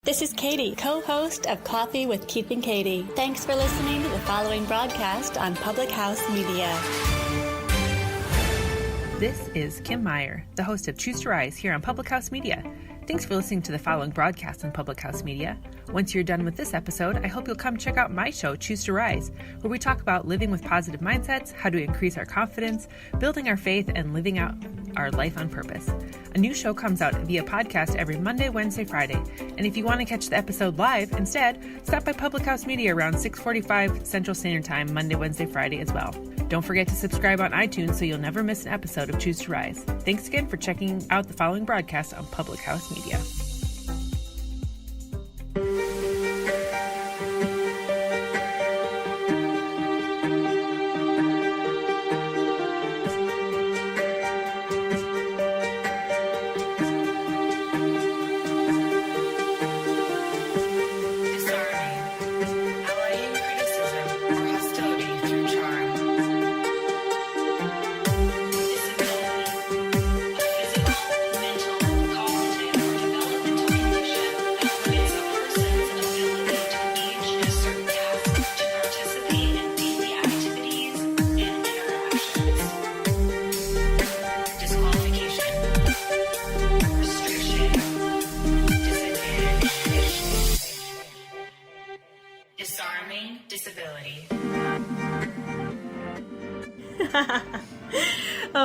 This is Katie, co-host of Coffee with Keith and Katie. Thanks for listening to the following broadcast on Public House Media. This is Kim Meyer, the host of Choose to Rise here on Public House Media. Thanks for listening to the following broadcast on Public House Media. Once you're done with this episode, I hope you'll come check out my show, Choose to Rise, where we talk about living with positive mindsets, how to increase our confidence, building our faith, and living out our life on purpose. A new show comes out via podcast every Monday, Wednesday, Friday. And if you want to catch the episode live instead, stop by Public House Media around 6:45 Central Standard Time, Monday, Wednesday, Friday as well. Don't forget to subscribe on iTunes so you'll never miss an episode of Choose to Rise. Thanks again for checking out the following broadcast on Public House Media.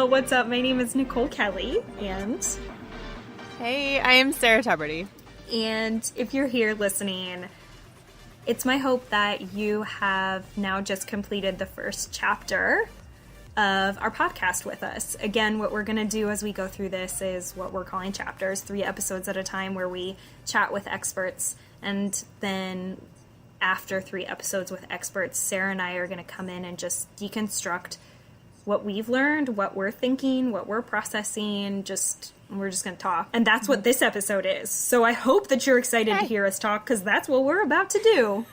What's up? My name is Nicole Kelly, and... Hey, I am Sarah Tuberty. And if you're here listening, it's my hope that you have now just completed the first chapter of our podcast with us. Again, what we're going to do as we go through this is what we're calling chapters, 3 episodes at a time, where we chat with experts, and then after 3 episodes with experts, Sarah and I are going to come in and just deconstruct what we've learned, what we're thinking, what we're processing, we're just going to talk. And that's what this episode is. So I hope that you're excited to hear us talk, because that's what we're about to do.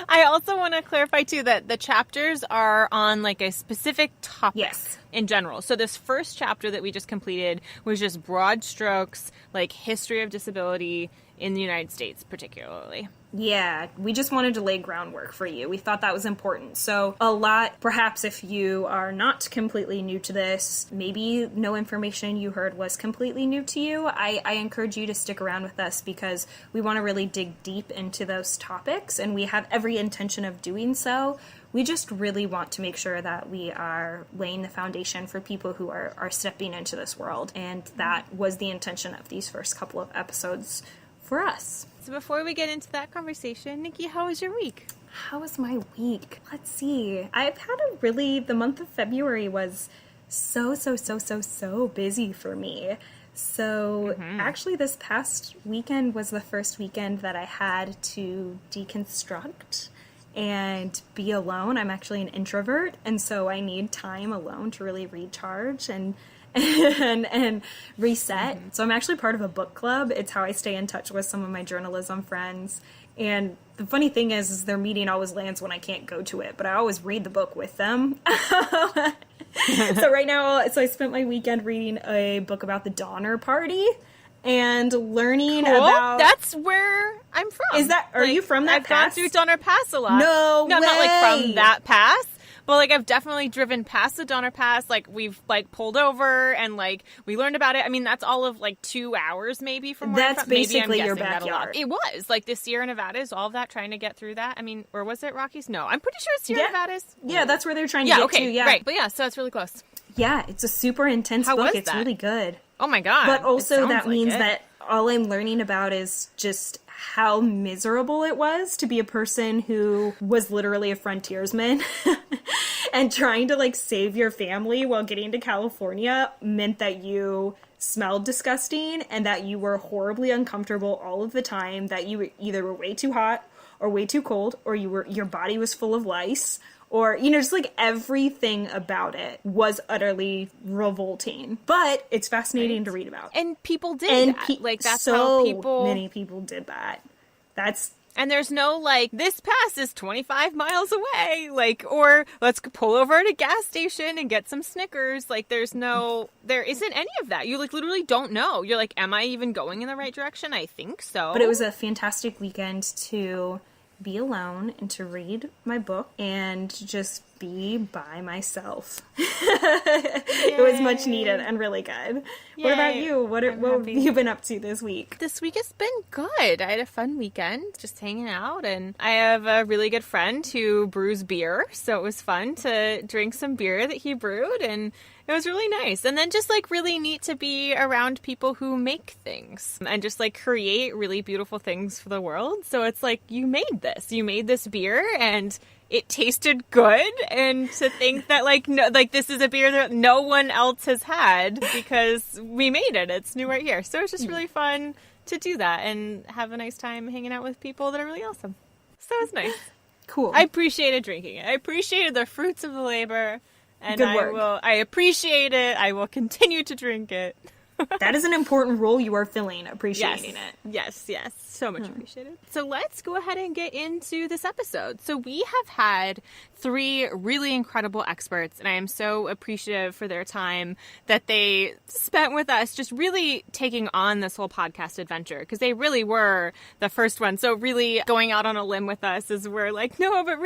I also want to clarify, too, that the chapters are on, like, a specific topic in general. So this first chapter that we just completed was just broad strokes, like, history of disability in the United States, particularly. Yeah, we just wanted to lay groundwork for you. We thought that was important. So a lot, perhaps if you are not completely new to this, maybe no information you heard was completely new to you, I encourage you to stick around with us, because we want to really dig deep into those topics, and we have every intention of doing so. We just really want to make sure that we are laying the foundation for people who are stepping into this world, and that was the intention of these first couple of episodes for us. So before we get into that conversation, Nikki, how was your week? How was my week? Let's see. I've had the month of February was so busy for me. So actually this past weekend was the first weekend that I had to deconstruct and be alone. I'm actually an introvert, and so I need time alone to really recharge and reset. So I'm actually part of a book club. It's how I stay in touch with some of my journalism friends. And the funny thing is their meeting always lands when I can't go to it, but I always read the book with them. So right now, I spent my weekend reading a book about the Donner Party and learning about... That's where I'm from. Is that... Are you from that pass? I've gone through Donner Pass a lot. No way! I'm not, like, from that pass. But, like, I've definitely driven past the Donner Pass. Like, we've, like, pulled over and, like, we learned about it. I mean, that's all of, like, 2 hours maybe from where That's I'm from. basically your backyard. It was. Like, the Sierra Nevadas, all of that, trying to get through that. I mean, or was it Rockies? No, I'm pretty sure it's Sierra Nevadas. Yeah, that's where they're trying to get to. Yeah, right. But, yeah, so it's really close. Yeah, it's a super intense book. It's really good. Oh, my God. But also that means that all I'm learning about is just how miserable it was to be a person who was literally a frontiersman and trying to, like, save your family while getting to California meant that you smelled disgusting and that you were horribly uncomfortable all of the time, that you either were way too hot or way too cold, or your body was full of lice, or, you know, just like everything about it was utterly revolting. But it's fascinating to read about. And people did that. Like, that's how people... many people did that. That's And there's no like, this pass is 25 miles away, like, or let's pull over at a gas station and get some Snickers. Like, there isn't any of that. You like literally don't know. You're like, am I even going in the right direction? I think so. But it was a fantastic weekend to be alone and to read my book and just be by myself. It was much needed and really good. Yay. What about you? What have you been up to this week? This week has been good. I had a fun weekend just hanging out, and I have a really good friend who brews beer, so it was fun to drink some beer that he brewed, and it was really nice. And then just like really neat to be around people who make things and just like create really beautiful things for the world. So it's like, you made this beer and it tasted good, and to think that like, no, like this is a beer that no one else has had because we made it. It's new right here. So it's just really fun to do that and have a nice time hanging out with people that are really awesome. So it's nice. Cool. I appreciated drinking it. I appreciated the fruits of the labor. And good work. I appreciate it. I will continue to drink it. That is an important role you are filling, appreciating it. Yes. So much appreciated. So let's go ahead and get into this episode. So we have had 3 really incredible experts, and I am so appreciative for their time that they spent with us just really taking on this whole podcast adventure, because they really were the first one. So really going out on a limb with us is we're like, no, but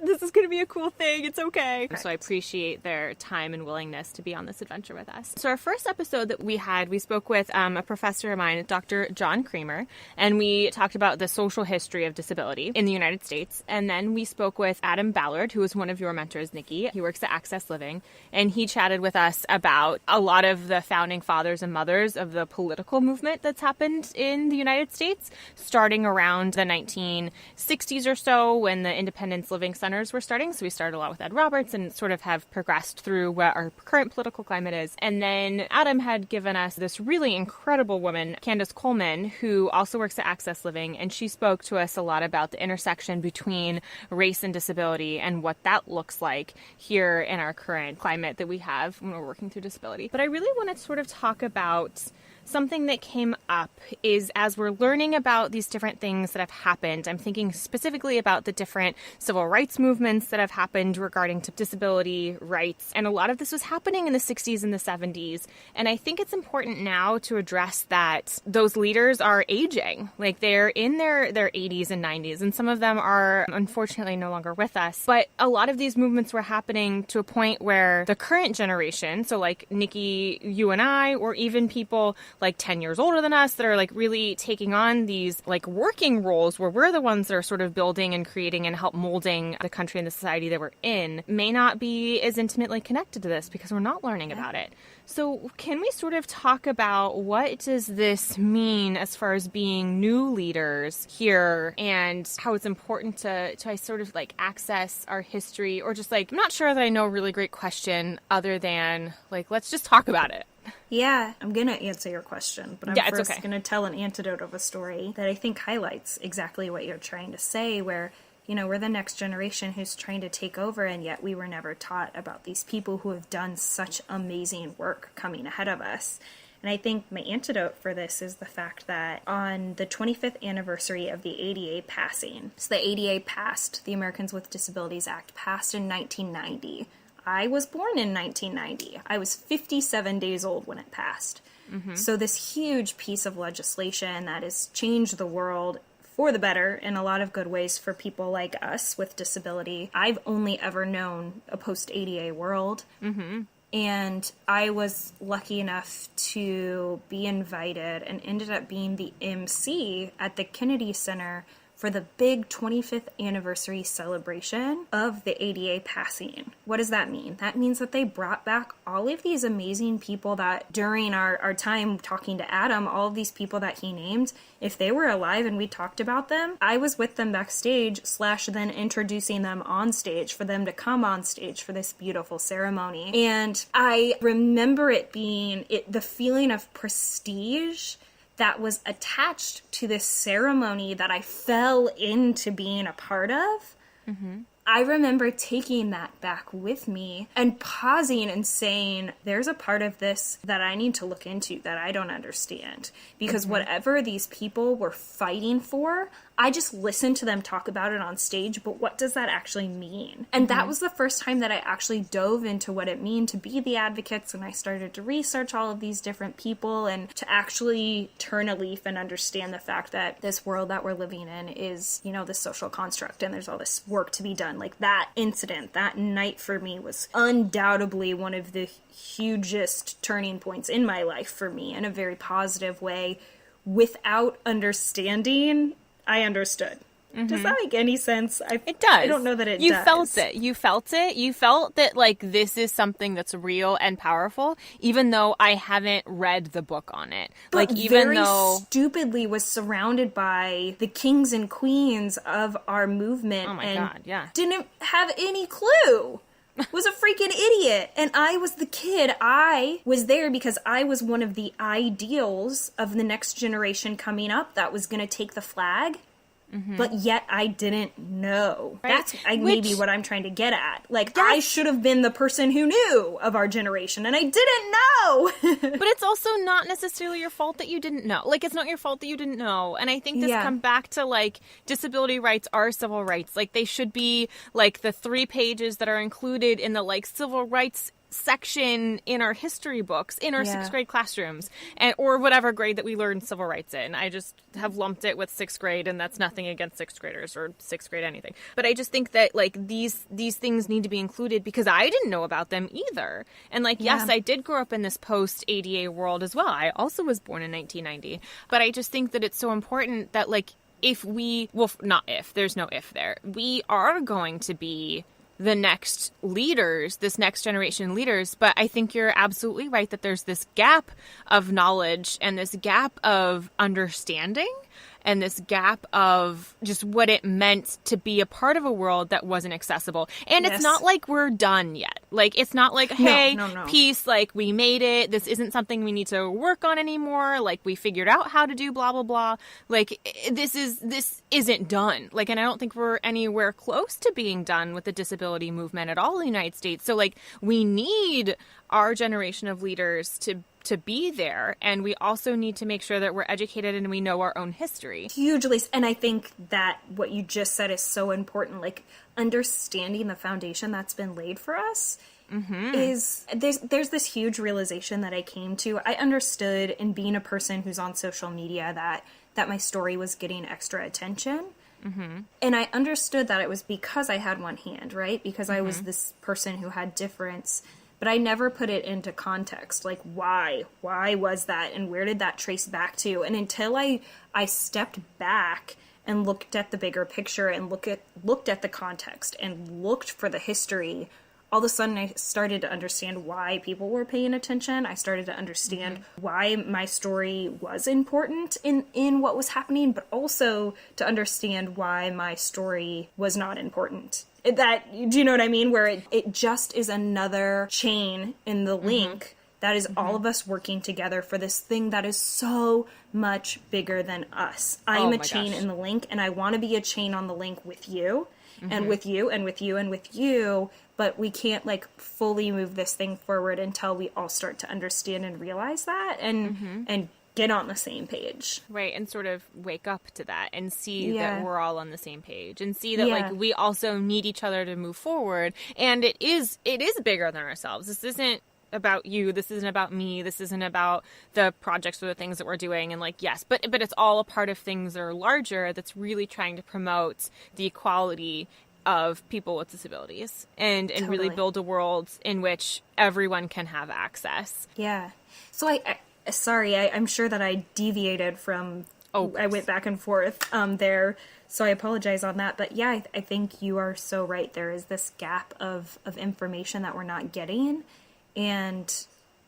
this is going to be a cool thing. It's okay. Right. So I appreciate their time and willingness to be on this adventure with us. So our first episode that we spoke with a professor of mine, Dr. John Creamer, and we talked about the social history of disability in the United States. And then we spoke with Adam Ballard, who was one of your mentors, Nikki. He works at Access Living, and he chatted with us about a lot of the founding fathers and mothers of the political movement that's happened in the United States, starting around the 1960s or so when the independence living centers were starting. So we started a lot with Ed Roberts and sort of have progressed through what our current political climate is. And then Adam had given us this really incredible woman, Candace Coleman, who also works at Access Living, and she spoke to us a lot about the intersection between race and disability and what that looks like here in our current climate that we have when we're working through disability. But I really want to sort of talk about something that came up is as we're learning about these different things that have happened, I'm thinking specifically about the different civil rights movements that have happened regarding to disability rights. And a lot of this was happening in the 60s and the 70s. And I think it's important now to address that those leaders are aging. Like they're in their 80s and 90s, and some of them are unfortunately no longer with us. But a lot of these movements were happening to a point where the current generation, so like Nikki, you and I, or even people like 10 years older than us that are like really taking on these like working roles where we're the ones that are sort of building and creating and help molding the country and the society that we're in, may not be as intimately connected to this because we're not learning about it. So can we sort of talk about what does this mean as far as being new leaders here and how it's important to sort of like access our history, or just like, I'm not sure that I know a really great question other than like, let's just talk about it. Yeah, I'm going to answer your question, but I'm first going to tell an anecdote of a story that I think highlights exactly what you're trying to say, where, you know, we're the next generation who's trying to take over, and yet we were never taught about these people who have done such amazing work coming ahead of us. And I think my antidote for this is the fact that on the 25th anniversary of the ADA passing, so the ADA passed, the Americans with Disabilities Act passed in 1990. I was born in 1990. I was 57 days old when it passed. Mm-hmm. So this huge piece of legislation that has changed the world for the better in a lot of good ways for people like us with disability. I've only ever known a post-ADA world. Mm-hmm. And I was lucky enough to be invited and ended up being the MC at the Kennedy Center for the big 25th anniversary celebration of the ADA passing. What does that mean? That means that they brought back all of these amazing people that during our time talking to Adam, all of these people that he named, if they were alive and we talked about them, I was with them backstage / then introducing them on stage for them to come on stage for this beautiful ceremony. And I remember it being the feeling of prestige that was attached to this ceremony that I fell into being a part of. Mm-hmm. I remember taking that back with me and pausing and saying, there's a part of this that I need to look into that I don't understand. Because whatever these people were fighting for, I just listened to them talk about it on stage, but what does that actually mean? And that was the first time that I actually dove into what it meant to be the advocates, and I started to research all of these different people and to actually turn a leaf and understand the fact that this world that we're living in is, you know, this social construct and there's all this work to be done. Like that incident, that night for me was undoubtedly one of the hugest turning points in my life for me in a very positive way. Without understanding, I understood. Does that make any sense? It does. I don't know that it does. You felt it. You felt it. You felt that, like, this is something that's real and powerful, even though I haven't read the book on it. But like, even very though stupidly was surrounded by the kings and queens of our movement. Oh my and God, yeah. didn't have any clue. Was a freaking idiot. And I was the kid. I was there because I was one of the ideals of the next generation coming up that was going to take the flag. But yet I didn't know. Right. That's maybe what I'm trying to get at. Like, I should have been the person who knew of our generation, and I didn't know. But it's also not necessarily your fault that you didn't know. Like, it's not your fault that you didn't know. And I think this comes back to, like, disability rights are civil rights. Like, they should be, like, the 3 pages that are included in the, like, civil rights section in our history books, in our 6th grade classrooms, and or whatever grade that we learned civil rights in. I just have lumped it with 6th grade, and that's nothing against 6th graders or 6th grade anything. But I just think that, like, these things need to be included because I didn't know about them either. And, like, yes, I did grow up in this post-ADA world as well. I also was born in 1990. But I just think that it's so important that, like, if we, well, not if, there's no if there, we are going to be the next leaders, this next generation leaders. But I think you're absolutely right that there's this gap of knowledge and this gap of understanding and this gap of just what it meant to be a part of a world that wasn't accessible. And it's not like we're done yet. Like, it's not like, hey, peace, like, we made it. This isn't something we need to work on anymore. Like, we figured out how to do blah, blah, blah. Like, this isn't done. Like, and I don't think we're anywhere close to being done with the disability movement at all in the United States. So, like, we need our generation of leaders to be there, and we also need to make sure that we're educated and we know our own history. Hugely. And I think that what you just said is so important, like understanding the foundation that's been laid for us. Is there's this huge realization that I came to. I understood in being a person who's on social media that my story was getting extra attention. And I understood that it was because I had one hand, right? Because I was this person who had difference. But I never put it into context, like why was that, and where did that trace back to? And until I stepped back and looked at the bigger picture and looked at the context and looked for the history, all of a sudden I started to understand why people were paying attention. I started to understand why my story was important in what was happening, but also to understand why my story was not important. That, do you know what I mean? Where it just is another chain in the link that is all of us working together for this thing that is so much bigger than us. I'm a chain in the link, and I want to be a chain on the link with you, and with you, and with you, and with you, but we can't, like, fully move this thing forward until we all start to understand and realize that, and get on the same page. Right, and sort of wake up to that and see that we're all on the same page and see that like we also need each other to move forward, and it is bigger than ourselves. This isn't about you, this isn't about me, this isn't about the projects or the things that we're doing, and like but it's all a part of things that are larger that's really trying to promote the equality of people with disabilities and really build a world in which everyone can have access. Yeah. So I'm sure that I deviated from, I went back and forth there, so I apologize on that. But yeah, I think you are so right. There is this gap of information that we're not getting, and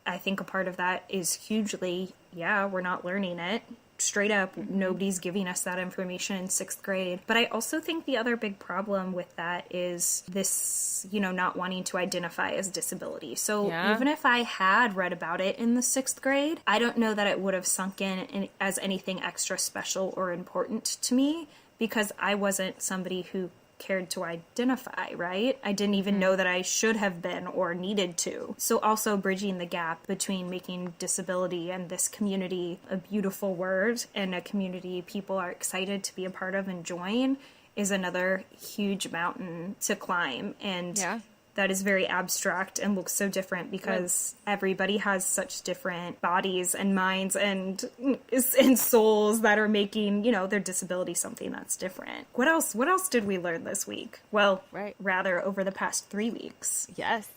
I think a part of that is hugely, we're not learning it. Straight up, nobody's giving us that information in 6th grade. But I also think the other big problem with that is this, not wanting to identify as disability. So even if I had read about it in the 6th grade, I don't know that it would have sunk in as anything extra special or important to me, because I wasn't somebody who cared to identify, right? I didn't even know that I should have been or needed to. So also bridging the gap between making disability and this community a beautiful word and a community people are excited to be a part of and join is another huge mountain to climb. And that is very abstract and looks so different because everybody has such different bodies and minds and souls that are making, you know, their disability something that's different. What else did we learn this week? Well, rather over the past 3 weeks. Yes.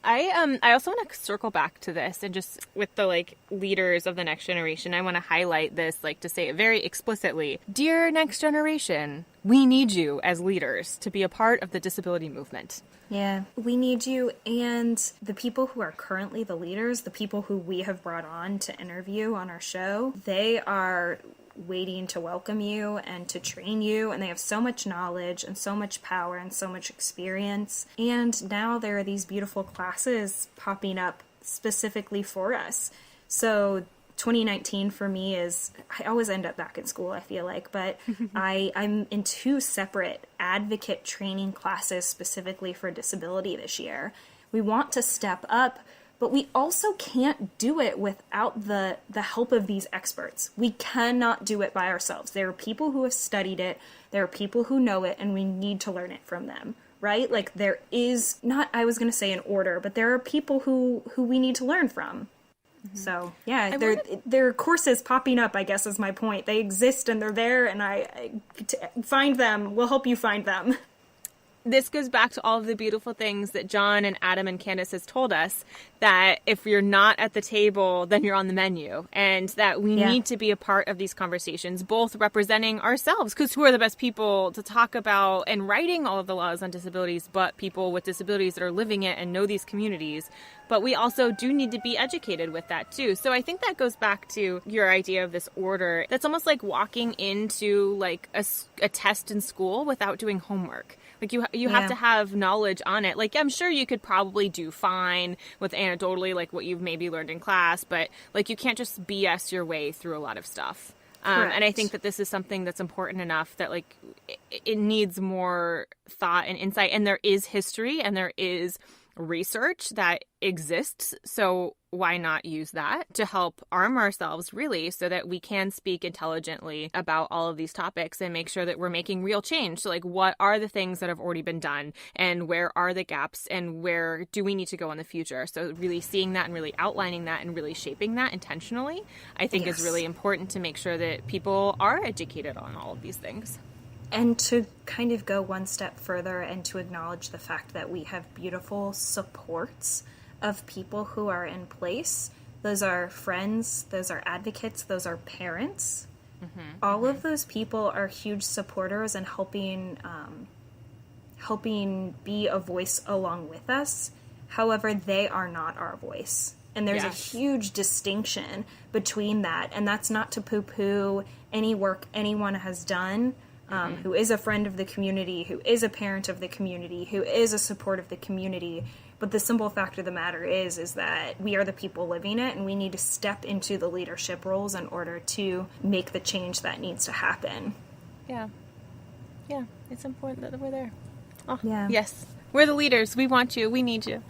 I also want to circle back to this and just with the like leaders of the next generation, I want to highlight this, like to say it very explicitly. Dear next generation, we need you as leaders to be a part of the disability movement. Yeah, we need you, and the people who are currently the leaders, the people who we have brought on to interview on our show, they are waiting to welcome you and to train you, and they have so much knowledge and so much power and so much experience. And now there are these beautiful classes popping up specifically for us. So 2019 for me is, I always end up back in school, I feel like, but I'm in 2 separate advocate training classes specifically for disability this year. We want to step up, but we also can't do it without the help of these experts. We cannot do it by ourselves. There are people who have studied it, there are people who know it, and we need to learn it from them, right? Like there is not, I was going to say an order, but there are people who we need to learn from. So, yeah, there are courses popping up, I guess is my point. They exist and they're there, and I find them. We'll help you find them. This goes back to all of the beautiful things that John and Adam and Candace has told us, that if you're not at the table, then you're on the menu, and that we need to be a part of these conversations, both representing ourselves, because who are the best people to talk about and writing all of the laws on disabilities, but people with disabilities that are living it and know these communities. But we also do need to be educated with that too. So I think that goes back to your idea of this order. That's almost like walking into like a test in school without doing homework. Like you have to have knowledge on it. Like I'm sure you could probably do fine with anecdotally like what you've maybe learned in class, but like you can't just BS your way through a lot of stuff. And I think that this is something that's important enough that like it needs more thought and insight. And there is history and there is research that exists. So why not use that to help arm ourselves really so that we can speak intelligently about all of these topics and make sure that we're making real change. So like what are the things that have already been done and where are the gaps and where do we need to go in the future? So really seeing that and really outlining that and really shaping that intentionally, I think is really important to make sure that people are educated on all of these things. And to kind of go one step further and to acknowledge the fact that we have beautiful supports of people who are in place. Those are friends, those are advocates, those are parents. All of those people are huge supporters and helping be a voice along with us. However, they are not our voice. And there's a huge distinction between that. And that's not to poo-poo any work anyone has done. Who is a friend of the community, who is a parent of the community, who is a support of the community. But the simple fact of the matter is that we are the people living it, and we need to step into the leadership roles in order to make the change that needs to happen. Yeah, it's important that we're there. Oh, yes. We're the leaders. We want you. We need you.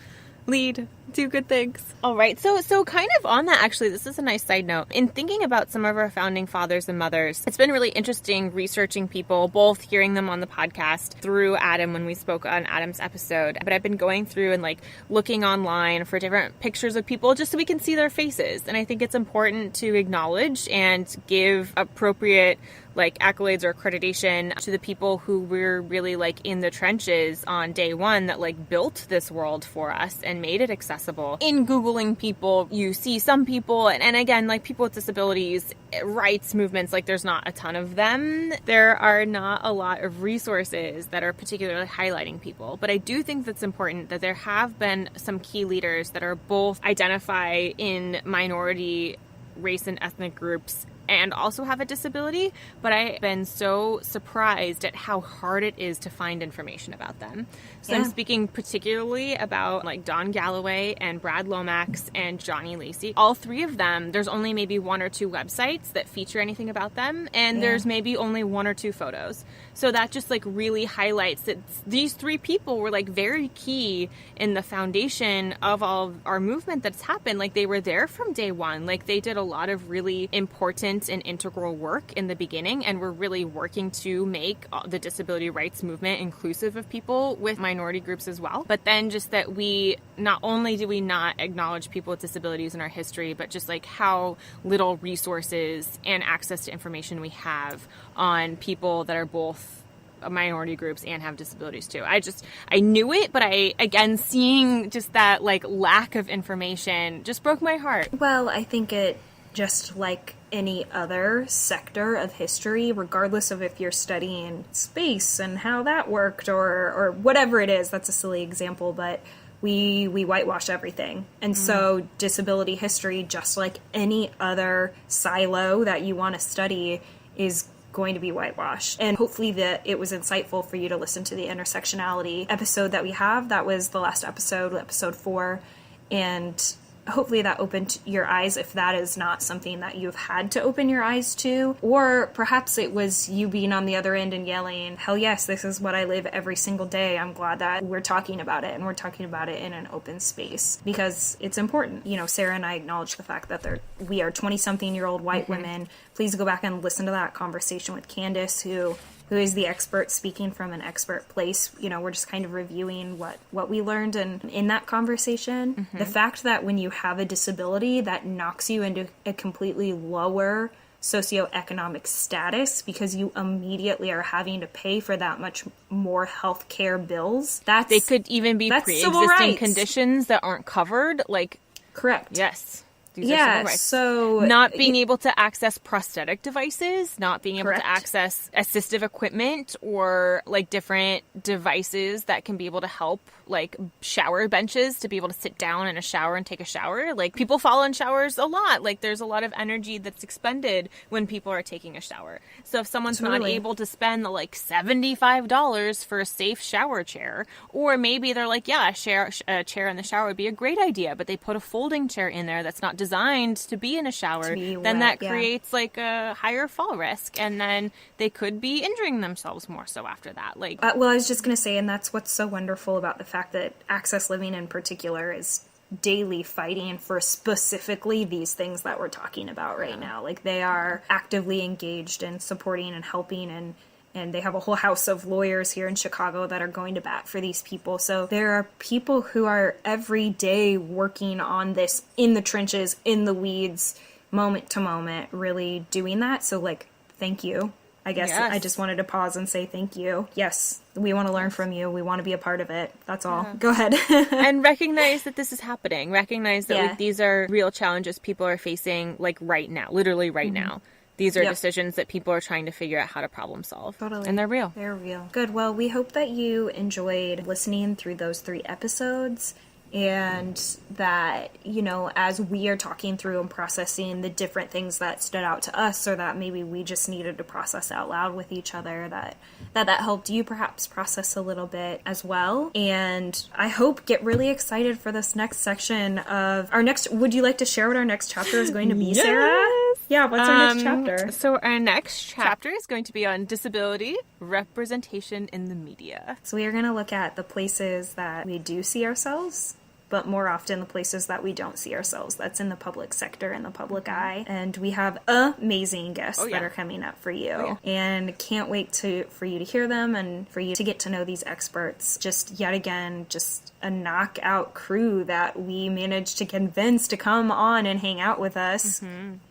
Lead. Do good things. All right. So kind of on that, actually, this is a nice side note. In thinking about some of our founding fathers and mothers, it's been really interesting researching people, both hearing them on the podcast through Adam when we spoke on Adam's episode. But I've been going through and like looking online for different pictures of people just so we can see their faces. And I think it's important to acknowledge and give appropriate like accolades or accreditation to the people who were really like in the trenches on day one that like built this world for us and made it accessible. In Googling people, you see some people, and again, like people with disabilities, rights movements, like there's not a ton of them. There are not a lot of resources that are particularly highlighting people. But I do think that's important that there have been some key leaders that are both identify in minority race and ethnic groups and also have a disability, but I've been so surprised at how hard it is to find information about them. So I'm speaking particularly about like Don Galloway and Brad Lomax and Johnny Lacey. All three of them, there's only maybe 1 or 2 websites that feature anything about them, and there's maybe only 1 or 2 photos. So that just like really highlights that these 3 people were like very key in the foundation of all of our movement that's happened. Like they were there from day one. Like they did a lot of really important and integral work in the beginning, and we're really working to make the disability rights movement inclusive of people with minority groups as well. But then just that we, not only do we not acknowledge people with disabilities in our history, but just like how little resources and access to information we have on people that are both minority groups and have disabilities too. I knew it, but again, seeing just that like lack of information just broke my heart. Well, I think it, just like any other sector of history, regardless of if you're studying space and how that worked or whatever it is, that's a silly example, but we whitewash everything. And so disability history, just like any other silo that you want to study, is going to be whitewashed. And hopefully that it was insightful for you to listen to the intersectionality episode that we have. That was the last episode 4. And hopefully that opened your eyes if that is not something that you've had to open your eyes to. Or perhaps it was you being on the other end and yelling, hell yes, this is what I live every single day. I'm glad that we're talking about it, and we're talking about it in an open space because it's important. You know, Sarah and I acknowledge the fact that we are 20-something-year-old white women. Please go back and listen to that conversation with Candace, who is the expert speaking from an expert place. You know, we're just kind of reviewing what we learned in that conversation. The fact that when you have a disability, that knocks you into a completely lower socioeconomic status because you immediately are having to pay for that much more health care bills. They could even be pre-existing conditions that aren't covered. Like, correct. Yes. So not being able to access prosthetic devices, not being able to access assistive equipment or like different devices that can be able to help, like shower benches to be able to sit down in a shower and take a shower. Like people fall in showers a lot. Like there's a lot of energy that's expended when people are taking a shower. So if someone's not able to spend the like $75 for a safe shower chair, or maybe they're like, yeah, a chair in the shower would be a great idea, but they put a folding chair in there that's not designed to be in a shower, then that creates like a higher fall risk, and then they could be injuring themselves more so after that. Like, well, I was just going to say, and that's what's so wonderful about the fact that Access Living in particular is daily fighting for specifically these things that we're talking about right now. Like they are actively engaged in supporting and helping, and they have a whole house of lawyers here in Chicago that are going to bat for these people. So there are people who are every day working on this in the trenches, in the weeds, moment to moment, really doing that. So, like, thank you. I guess I just wanted to pause and say thank you. Yes, we want to learn from you. We want to be a part of it. That's all. Go ahead. And recognize that this is happening. Recognize that like, these are real challenges people are facing, like, right now, literally right now. These are decisions that people are trying to figure out how to problem solve. Totally. And they're real. They're real. Good. Well, we hope that you enjoyed listening through those 3 episodes, and that, you know, as we are talking through and processing the different things that stood out to us, or that maybe we just needed to process out loud with each other, that helped you perhaps process a little bit as well. And I hope get really excited for this next section of our next. Would you like to share what our next chapter is going to be, Sarah? Yeah, what's our next chapter? So our next chapter is going to be on disability representation in the media. So we are going to look at the places that we do see ourselves, but more often the places that we don't see ourselves. That's in the public sector and the public eye. And we have amazing guests that are coming up for you. And can't wait for you to hear them and for you to get to know these experts. Just yet again, just a knockout crew that we managed to convince to come on and hang out with us.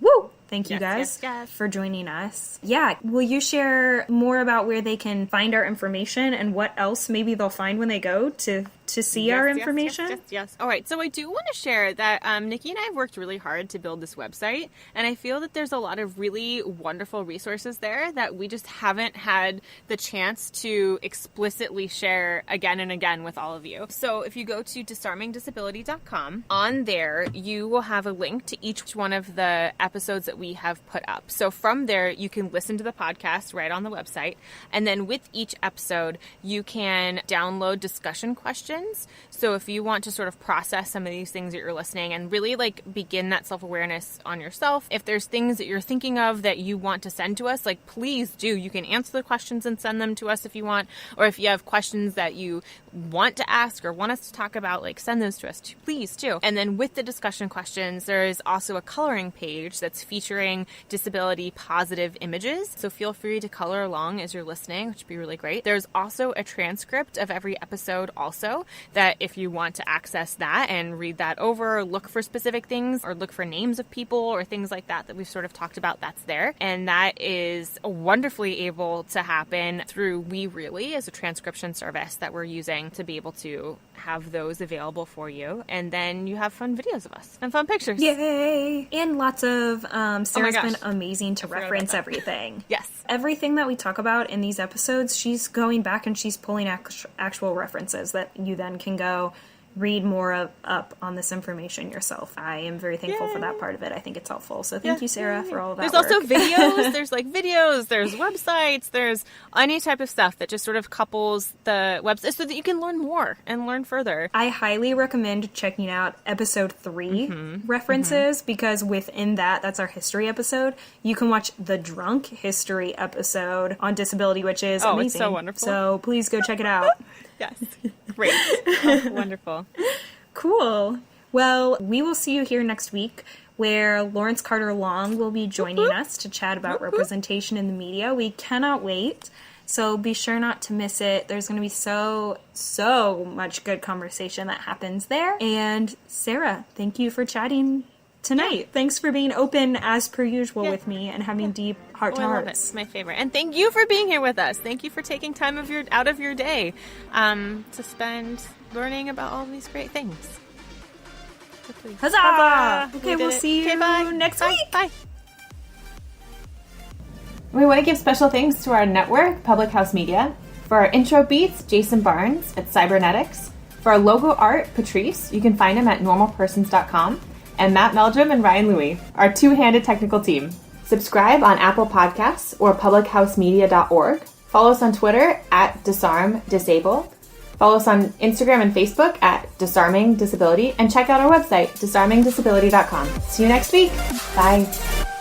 Woo! Thank you guys for joining us. Yeah, will you share more about where they can find our information and what else maybe they'll find when they go to to see our information? Yes. All right. So I do want to share that Nikki and I have worked really hard to build this website, and I feel that there's a lot of really wonderful resources there that we just haven't had the chance to explicitly share again and again with all of you. So if you go to disarmingdisability.com, on there you will have a link to each one of the episodes that we have put up. So from there you can listen to the podcast right on the website, and then with each episode you can download discussion questions. So if you want to sort of process some of these things that you're listening and really like begin that self-awareness on yourself, if there's things that you're thinking of that you want to send to us, like please do. You can answer the questions and send them to us if you want, or if you have questions that you want to ask or want us to talk about, like send those to us too, please too. And then with the discussion questions, there is also a coloring page that's featuring disability positive images. So feel free to color along as you're listening, which would be really great. There's also a transcript of every episode also, that if you want to access that and read that over, or look for specific things, or look for names of people or things like that that we've sort of talked about, that's there. And that is wonderfully able to happen through We Really, as a transcription service that we're using to be able to have those available for you. And then you have fun videos of us and fun pictures. Yay! And lots of, Sarah's been amazing to reference everything. Yes. Everything that we talk about in these episodes, she's going back and she's pulling actual references that you then can go read more up on this information yourself. I am very thankful for that part of it. I think it's helpful. So thank you, Sarah, for all of that There's work. also videos. There's like videos. There's websites. There's any type of stuff that just sort of couples the website so that you can learn more and learn further. I highly recommend checking out episode 3 references, because within that's our history episode. You can watch the drunk history episode on disability, which is amazing. It's so wonderful. So please go check it out. Yes. Great. Oh, wonderful. Cool. Well, we will see you here next week, where Lawrence Carter Long will be joining us to chat about representation in the media. We cannot wait. So be sure not to miss it. There's going to be so much good conversation that happens there. And Sarah, thank you for chatting tonight. Thanks for being open as per usual with me and having deep heart to I love it. hearts. It's my favorite. And thank you for being here with us. Thank you for taking time out of your day to spend learning about all these great things. So please. Huzzah! Okay, we'll did it. see you next week. Bye. We want to give special thanks to our network, Public House Media. For our intro beats, Jason Barnes at Cybernetics. For our logo art, Patrice. You can find him at normalpersons.com. And Matt Meldrum and Ryan Louie, our two-handed technical team. Subscribe on Apple Podcasts or publichousemedia.org. Follow us on Twitter at DisarmDisable. Follow us on Instagram and Facebook at Disarming Disability. And check out our website, disarmingdisability.com. See you next week. Bye.